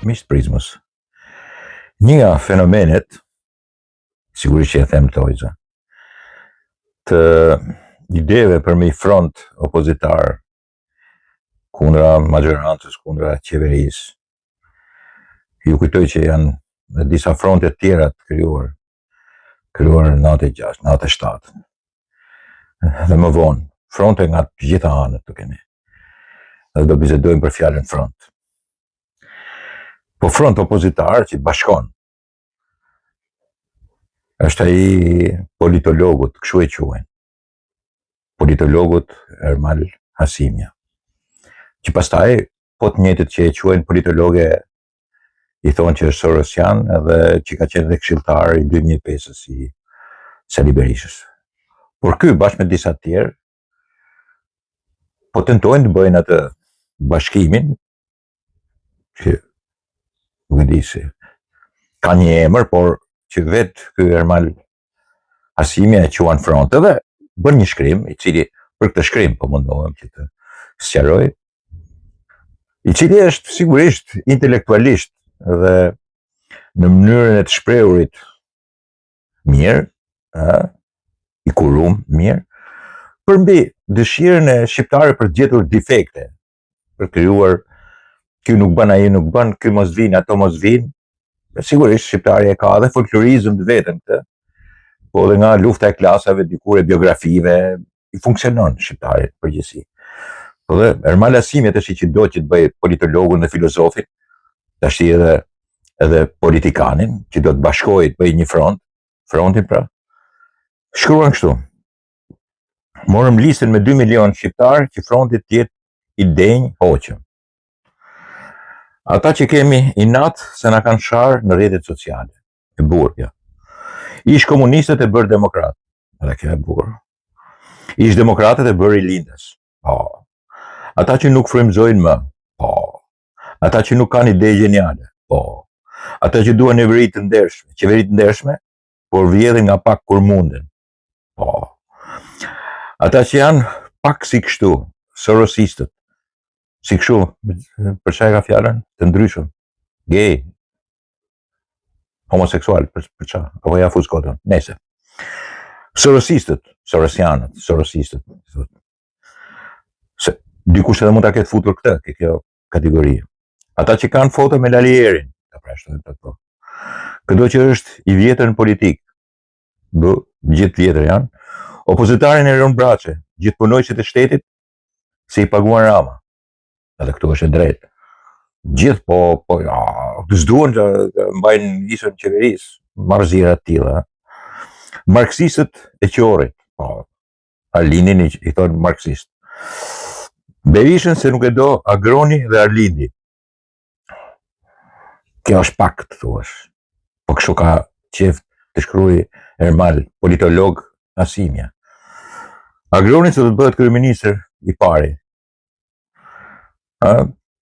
Miqtë Prizmës, një nga fenomenet, sigurisht që e them të ojza, të ideve për me i front opozitar kundra magjorantës, kundra qeverisë, ju kujtoj që janë disa fronte tjera të krijuar në 96, 97. Dhe më vonë, fronte nga të gjitha anët të keni. Dhe do bisedojmë për fjalën front. Po front opozitar që bashkon është ai politologut, kështu e quajnë. Politologut Ermal Hasimja. Që pastaj, po të njëjtët që e quajnë politologe i thonë që është Sorosian edhe që ka qenë dhe këshilltar i 2005-ës i Sali Berishës. Por ky bashkë me disa tjerë po tentojnë të bëjnë atë bashkimin që nuk e di se ka një emër, por që vetë ky Ermal Hasimja e quan front edhe bën një shkrim, i cili për këtë shkrim po mundohem që të sqaroj, i cili është sigurisht intelektualisht dhe në mënyrën e të shprehurit mirë, i kurum mirë, përmbi dëshirën e shqiptarëve për të gjetur defekte, për krijuar ky nuk bën, ai nuk bën, ky mos vinë, ato mos vinë. Sigurisht shqiptari e ka dhe folklorizëm të vetën këtë, po edhe nga lufta e klasave, dikur e biografive, i funksionon shqiptarit përgjithësi. Po dhe Ermal Hasimja tash që do që të bëj politologun dhe filozofin, tash edhe politikanin, që do të bashkohet të bëj një frontin pra, shkruan kështu: morëm listën me 2 milion shqiptarë që fronti të jetë i denj hoqëm. Ata që kemi inat se na kanë sharë në rrjetet sociale. E burr kjo. Ish komunistët e bërë demokratë. Edhe kjo e burr. Ish demokratët e bërë i lindës. Po. Ata që nuk frymëzojnë më. Po. Ata që nuk kanë ide gjeniale. Po. Ata që duan qeveri të ndershme, por vjedhin nga pak kur munden. Po. Ata që janë pak si kështu, sorosistët, si kështu, për çfarë ka fjalën? Të ndryshëm, gay, homoseksual, për çfarë? Apo ja fus kotën, nese. Sorosistët, sorosistët. Se dikush edhe mund ta ketë futur këtë, kjo kategori. Ata që kanë foto me Lalierin, këdo që është i vjetër në politikë, gjithë vjetër janë, opozitarin e Ron Braçe, gjithë punojësit e shtetit, si i paguan Rama. Edhe këtu është e drejtë. Gjithë po s'duan që mbajnë isën qeverisë, marrëzira të tilla. Marksistët e qorit, po, Arlindin i thonë marksist. Berishën se nuk e do Agroni dhe Arlindi. Kjo është pak të thuash. Po kështu ka qef të shkruaj Ermal, politolog Hasimja. Agroni që do të bëhet kryeministër i pari.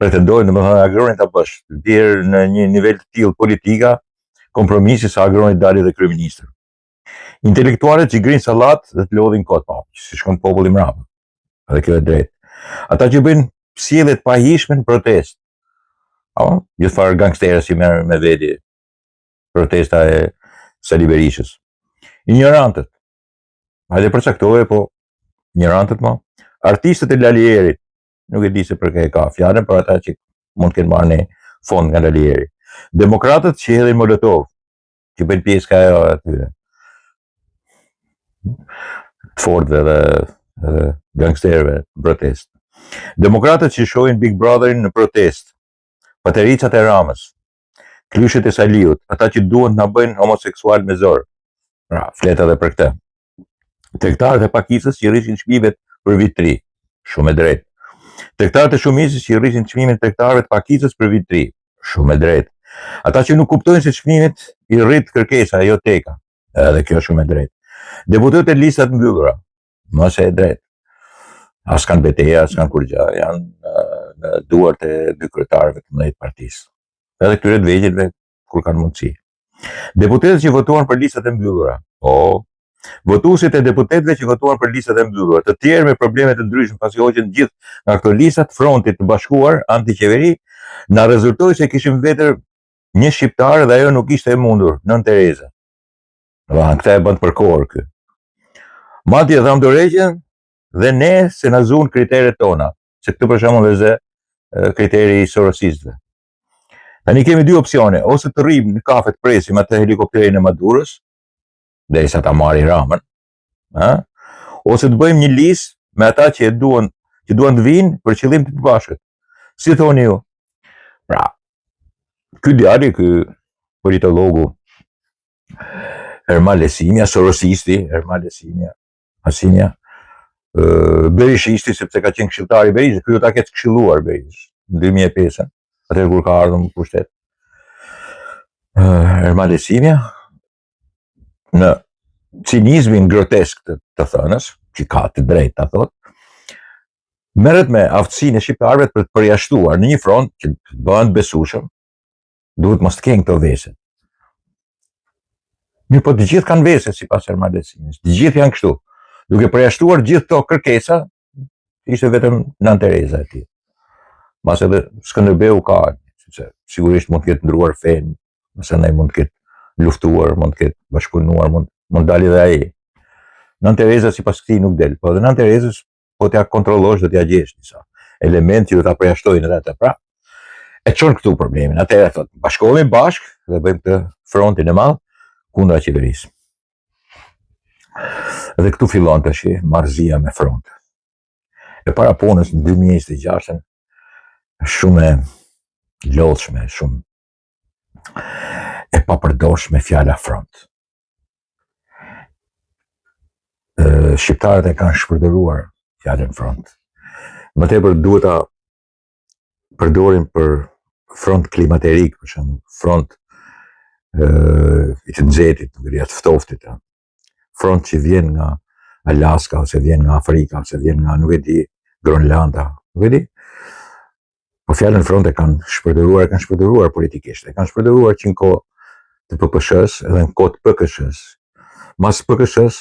Pretendojnë, domethënë Agroni ta bësh, djerë në një nivel të tillë politika, kompromisi sa Agroni dali dhe kryeministër. Intelektualët që grinë sallat dhe të lodhin kot, si shkon populli mbrapa. Edhe kjo e drejtë. Ata që bëjnë sjellje të pahishme në protestë. Gjithë farë gangsterë si merr me veti protesta e Sali Berishës. Ignorantët. Hajde përcaktoje, po ignorantët më. Artistët e Lalierit. Nuk e di se për kë e ka fjalën, por ata që mund të kenë marrë një fond nga Lalieri. Demokratët që hedhin Molotov, që bëjnë pjesë ka ajo atyre. Të fortëve dhe gangsterëve në protestë. Demokratët që shohin Big Brotherin në protestë. Patericat e Ramës. Klyshet e Saliut, ata që duan na bëjnë homoseksual me zor. Pra, flet edhe për këtë. Tregtarët e pakicës që rrishin çmimet për vit 3. Shumë e drejtë. Tregtarët e shumicës që rrishin çmimin e tregtarëve të pakicës për vit 3. Shumë e drejtë. Ata që nuk kuptojnë se çmimet i rrit kërkesa, jo teka. Edhe kjo shumë e drejtë. Deputetët e listat mbyllura. Mos e drejtë. As kanë beteja, as kanë kur gjë, janë në duart e dy kryetarëve të mëdhenj të partisë. Edhe këtyre të vegjëlve kur kanë mundësi. Deputetët që votuan për listat e mbyllura. Votuesit e deputetëve që votuan për listat e mbyllura, të tjerë me probleme të ndryshme pasi hoqën gjithë nga këto listat, frontit të bashkuar antiqeveri Na rezultoi se kishim vetër një shqiptar dhe ajo nuk ishte e mundur, Nën Tereza. Këta e bënd për kohër kë. Madje dham dorëheqjen dhe ne se na zuan kriteret tona, se këtë për shembull është kriteri i sorosistëve. Tani kemi dy opsione, ose të rrim në kafe të presim atë helikopterin e Madurës, derisa ta marri Ramën, ose të bëjmë një listë me ata që duan të vinë për qëllim të përbashkët. Si thoni ju? Pra, ky djali, ky politologu Ermal Hasimia, sorosisti Ermal Hasimia, berishisti, sepse ka qenë këshilltar i Berishës, ky do ta ketë këshilluar Berishës në 2005, atë kur ka ardhur në pushtet. Ermal Hasimia, në cinizmin grotesk të thënës, që ka të drejtë ta thotë, merret me aftësinë e shqiptarëve për të përjashtuar në një front që bëhen besueshëm, duhet mos të kenë këto vese. Mirë, po të gjithë kanë vese sipas Ermal Hasimias. Të gjithë janë kështu. Duke përjashtuar gjithë këto kërkesa, ishte vetëm Nën Tereza e tij. Mbas edhe Skënderbeu ka, sepse sigurisht mund të ketë ndruar fen, ose ndaj mund të ketë luftuar, mund të ketë bashkëpunuar, mund dalë edhe ai. Nën Tereza sipas këtij nuk del, po edhe Nën Terezës po t'ja kontrollosh dhe t'ja gjesh disa element që do ta përjashtojnë edhe atë. Pra, e çon këtu problemin. Atëherë thotë, bashkohemi bashkë dhe bëjmë këtë frontin e madh kundra qeverisë. Dhe këtu fillon tash marrëzia me front. E para punës në 2026 shumë e lodhshme, shumë e papërdorshme fjala front. Shqiptarët e kanë shpërdoruar fjalën front. Më tepër duhet ta përdorim për front klimaterik, për shembull, front i të nxehtit, të ftoftit, front që vjen nga Alaska, ose vjen nga Afrika, ose vjen nga, nuk e di, Gronlanda, nuk e di. Po fjalën front e kanë shpërdoruar politikisht, e kanë shpërdoruar që në kohë të PPSH-s edhe në kohë të PKSH-s. Mas PKSH-s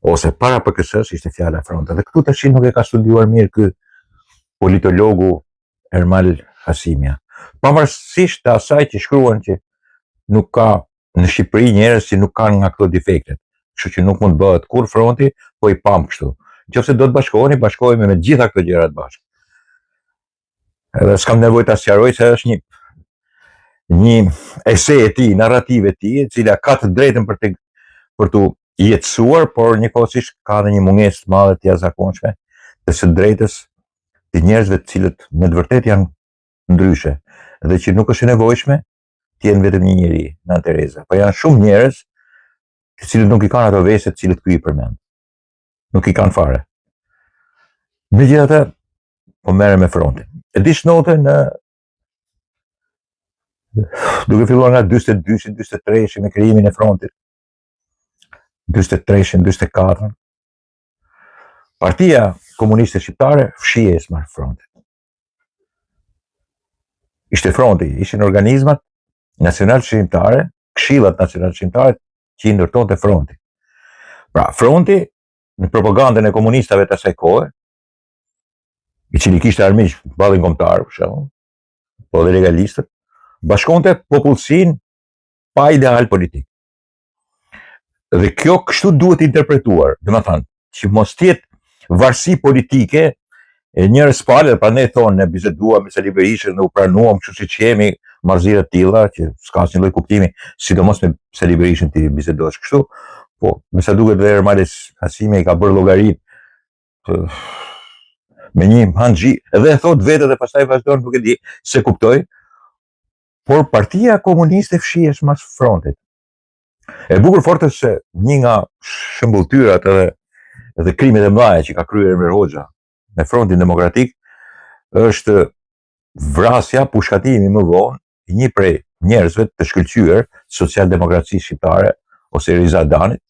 ose para PKSH-s ishte fjala front. Dhe këtu tash nuk e ka studiuar mirë ky politologu Ermal Hasimia. Pavarësisht të asaj që shkruan që nuk ka në Shqipëri njerëz që nuk kanë nga këto defektet, kështu që nuk mund bëhet kur fronti, po i pam kështu. Nëse do të bashkohemi me gjitha këto gjërat bashkë. Edhe s'kam nevojë ta sqaroj se është një ese e tij, narrative e tij, e cila ka të drejtën për të jetësuar, por njëkohësisht ka edhe një mungesë të madhe të jashtëzakonshme të së drejtës të njerëzve të cilët me të vërtetë janë ndryshe dhe që nuk është e nevojshme të jenë vetëm një njeri, Nën Tereza. Po janë shumë njerëz të cilët nuk i kanë ato vese të cilët ky i përmend. Nuk i kanë fare. Megjithatë, po merrem me frontin. E di shnote duke filluar nga 42-shin, 43-shin me krijimin e frontit. 43-shin, 44-ën. Partia Komuniste Shqiptare fshihej smar frontit. Ishte fronti, ishin organizmat nacional shqiptare, këshillat nacional shqiptare që i ndërtonte fronti. Pra, fronti në propagandën e komunistave të asaj kohe, i cili kishte armiq ballin kombëtar, për shembull, po dhe legalistët, bashkonte popullsinë pa ideal politik. Dhe kjo kështu duhet interpretuar, domethënë që mos tjetë varësi politike e njërës palë, dhe prandaj thonë ne biseduam me Sali Berishën dhe u pranuam kështu siç jemi, marrëzire të tilla që s'ka asnjë lloj kuptimi, sidomos me Sali Berishën ti bisedosh kështu, po me sa duket dhe Ermal Hasimia i ka bërë llogari me një hanxhi dhe e thot vetë dhe pastaj vazhdon, nuk e di se kuptoj, por Partia Komuniste fshihesh mas frontit. E bukur fort është se një nga shëmbulltyrat edhe krimet e mëdha që ka kryer Enver Hoxha me Frontin Demokratik është vrasja, pushkatimi më vonë i një prej njerëzve të shkëlqyer socialdemokracisë shqiptare ose Riza Danit,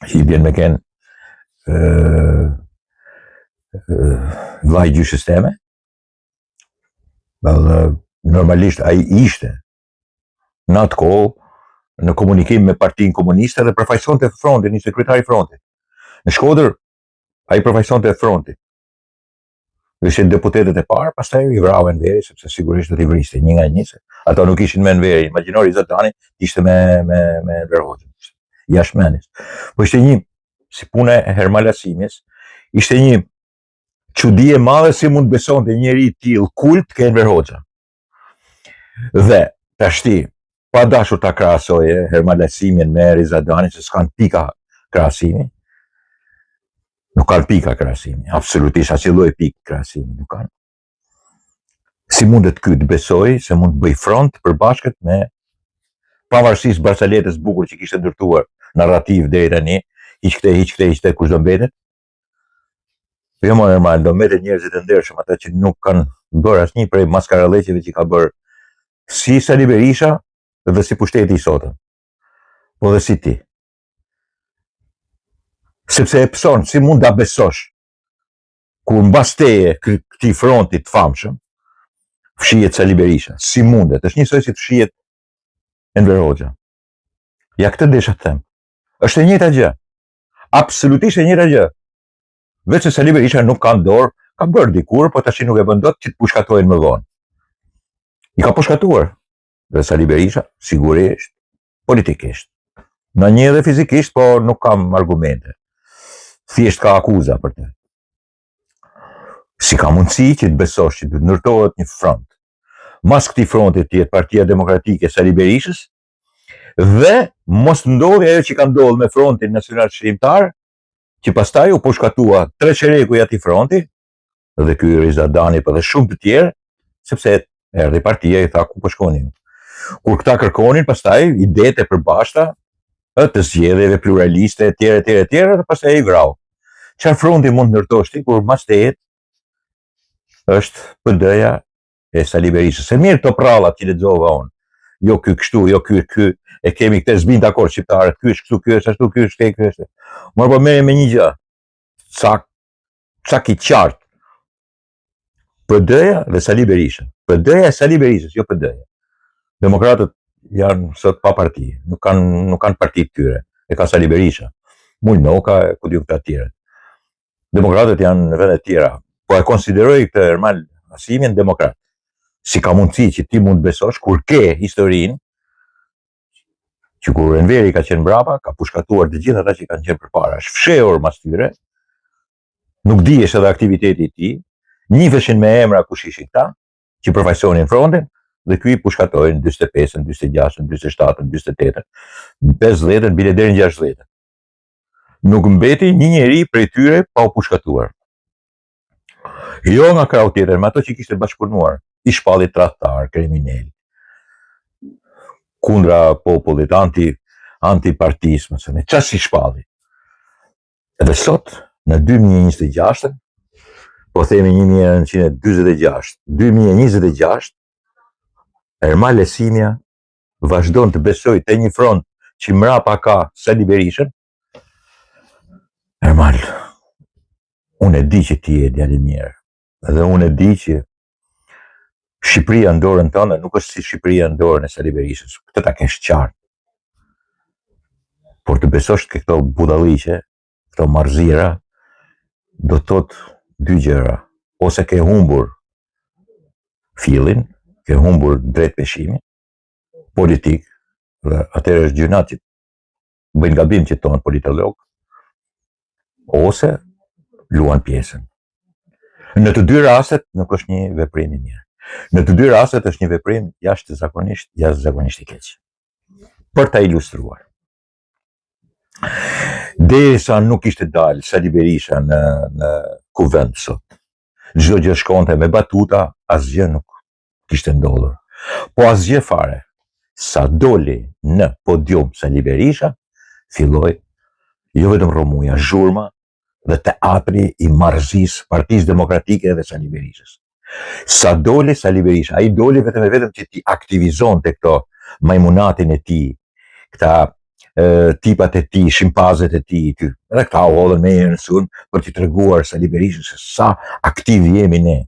që i bjen me ken vllai gjyshës teme. Normalisht ai ishte në atë kohë në komunikim me Partinë Komuniste dhe përfaqësonte frontin, ishte kryetari i frontit. Në Shkodër ai përfaqësonte frontin. Ishin deputetet e parë, pastaj i vrau Enveri, sepse sigurisht do t'i vriste një nga një, se ato nuk ishin me Enveri. Imagjino Rizet Dani ishte me Enver Hoxhën, jashtë mendjes. Po ishte një, si puna e Hermal Hasimjes, ishte një çudi e madhe si mund besonte njëri i tillë kult ke Enver Hoxha. Dhe tashti, pa dashur ta krahasoje Hermal Hasimjen me Rizet Dani, se s'kan pika krahasimi. Nuk kanë pika krahasimi, absolutisht, asnjë lloj pikë krahasimi nuk kanë. Si mundet ky të besoj se mund të bëj front përbashkët me, pavarësisht Barsaletës bukur që kishte ndërtuar narrativ deri tani, hiq këtej, kush do mbetet? Jo më normal, do mbetet njerëzit e ndershëm, ata që nuk kanë bërë asnjë prej maskaralleqeve që ka bërë si Sali Berisha dhe si pushteti i sotëm. Po dhe si ti. Sepse e pëson, si mund ta besosh kur mbas teje këtij fronti të famshëm fshihet Sali Berisha, si mundet? Është njësoj si të fshihet Enver Hoxha. Ja këtë desha të them. Është e njëjta gjë. Absolutisht e njëjta gjë. Veç se Sali Berisha nuk ka dorë, ka bërë dikur, po tash nuk e bën dot që të pushkatojnë më vonë. I ka pushkatuar dhe Sali Berisha, sigurisht, politikisht. Në një edhe fizikisht, po nuk kam argumente. Thjesht ka akuza për të. Si ka mundësi që të besosh që të ndërtohet një front. Mas këtij fronti të jetë Partia Demokratike e Sali Berishës dhe mos ndodhi ajo që ka ndodhur me Frontin Nacional Shqiptar, që pastaj u pushkatua 3 çerekuj atij fronti dhe ky Rizet Dani dhe shumë të tjerë, sepse erdhi partia i tha ku po shkoni. Kur këta kërkonin pastaj idetë e përbashkëta të zgjedhjeve pluraliste etj dhe pastaj i vrau. Çfarë fronti mund ndërtosh ti kur mas tejet është PD-ja e Sali Berishës. Se mirë këto prallat që lexova unë. Jo ky kështu, jo ky, e kemi këtë zbinë dakord shqiptarët, ky është kështu, ky është ashtu, ky është ky është. Morë po merrem me një gjë. Çak i qartë. PD-ja dhe Sali Berisha. PD-ja e Sali Berishës, jo PD-ja. Demokratët janë sot pa parti, nuk kanë parti të tyre. E ka Sali Berisha. Mulnoka, ku diu këta të tjerë. Demokratët janë në vende të tjera. Po e konsideroj këtë Hermal Hasimjen demokrat. Si ka mundësi që ti mund besosh kur ke historinë që kur Enveri ka qenë brapa, ka pushkatuar të gjithë ata që kanë qenë përpara, është fshehur mas tyre, nuk dihesh edhe aktiviteti i tij, njiheshin me emra kush ishin këta, që përfaqësonin frontin, dhe ky i pushkatojnë 45-ën, 46-ën, 47-ën, 48-ën, 50-ën, bile deri në 60-ën. Nuk mbeti një njeri prej tyre pa u pushkatuar. Jo nga krau tjetër, me ato që kishte bashkëpunuar, i shpalli tradhtar, kriminal, kundra popullit, antipartisë, mësën, çfarë si shpalli. Edhe sot, në 2026, po themi 1946, 2026, Hermal Hasimja vazhdon të besoj te një front që mrapa ka Sali Berishën. Hermal, unë e di që ti je djalë i mirë, dhe unë e di që Shqipëria në dorën tënde nuk është si Shqipëria në dorën e Sali Berishës. Këtë ta kesh qartë. Por të besosh ke këto budalliqe, këto marrëzira, do të thotë dy gjëra. Ose ke humbur fillin, ke humbur drejt peshimi politik, dhe atëherë është gjynat që bëjnë gabim që tonë politolog, ose luan pjesën. Në të dy rastet nuk është një veprim i mirë. Në të dy rastet është një veprim jashtëzakonisht i keq. Për ta ilustruar. Derisa nuk ishte dalë Sali Berisha në kuvend sot, çdo gjë shkonte me batuta, asgjë nuk kishte ndodhur. Po asgjë fare. Sa doli në podium Sali Berisha, filloi jo vetëm rromuja, zhurma dhe teatri i marrëzisë Partisë Demokratike dhe Sali Berishës. Sa doli Sali Berisha, ai doli vetëm që ti aktivizonte këto majmunatin e tij, këta tipat e tij, shimpazet e tij, edhe këta u hodhën me në sulm për t'i treguar Sali Berishës se sa aktiv jemi ne.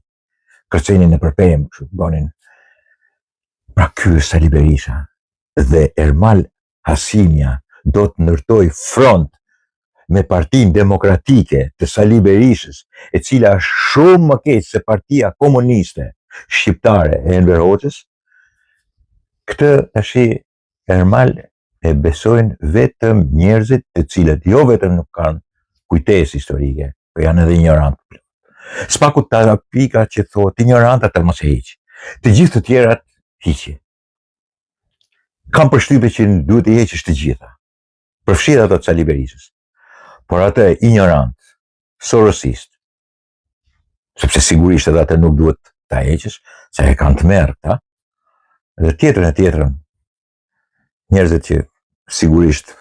Kërcenin në përpem, bonin. Pra ky Sali Berisha dhe Hermal Hasimja do të ndërtoj front me Partinë Demokratike të Sali Berishës, e cila është shumë më keq se Partia Komuniste Shqiptare e Enver Hoxhës, këtë tashi Ermal e besojnë vetëm njerëzit të cilët jo vetëm nuk kanë kujtesë historike, po janë edhe ignorantë. Spaku të pika që thotë ignoranta të mos e hiq. Të gjithë të tjerat hiqi. Kam përshtypje që duhet i heqësh të gjitha. Përfshirë ato të Sali Berishës. Por atë ignorant, sorosist, sepse sigurisht edhe atë nuk duhet ta heqësh, se e kanë të merë këta. Dhe tjetrën, njerëzit që sigurisht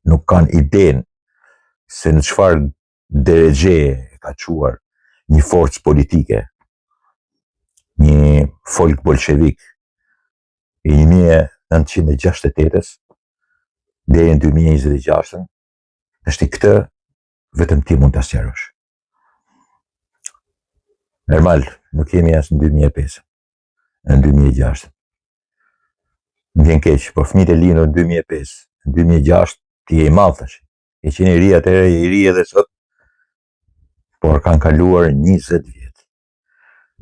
nuk kanë idenë se në çfarë deregje ka quar një forcë politike, një folk bolshevik i 1968-ës deri në 2026-ën, është i këtë vetëm ti mund të sqarosh. Normal, nuk jemi as në 2005, në 2006. Më vjen keq, por fëmijët e lindur në 2005, në 2006 ti je i madh tash. E qenë i ri atëherë, je i ri edhe sot, por kanë kaluar 20 vjet.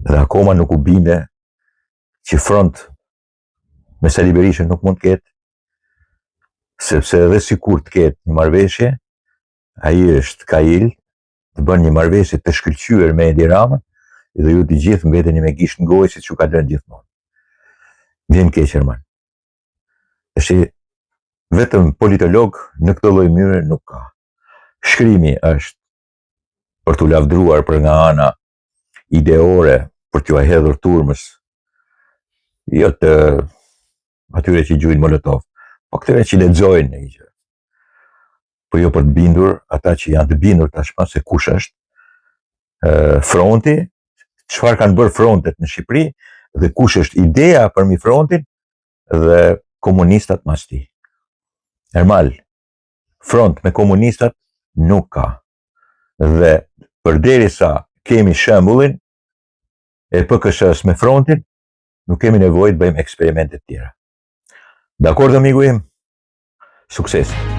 Dhe akoma nuk u binde që front me Sali Berishën nuk mund të ketë, sepse edhe sikur të ketë një marrëveshje, ai është Kail, të bën një marrëveshje të shkëlqyer me Edi Ramën, dhe ju të gjithë mbeteni me gisht në gojë siç ju ka lënë gjithmonë. Vjen keq Ermal. Tashi vetëm politolog në këtë lloj mënyre nuk ka. Shkrimi është për t'u lavdruar për nga ana ideore, për t'u hedhur turmës, jo të atyre që gjujnë Molotov, po këtyre që lexojnë një gjë. Po jo për të bindur ata që janë të bindur tashmë se kush është fronti, çfarë kanë bërë frontet në Shqipëri dhe kush është ideja përmi frontin dhe komunistat mas tij. Ermal, front me komunistat nuk ka. Dhe përderisa kemi shembullin e PKSH-s me frontin, nuk kemi nevojë të bëjmë eksperimente të tjera. Dakord, amigu im? Sukses!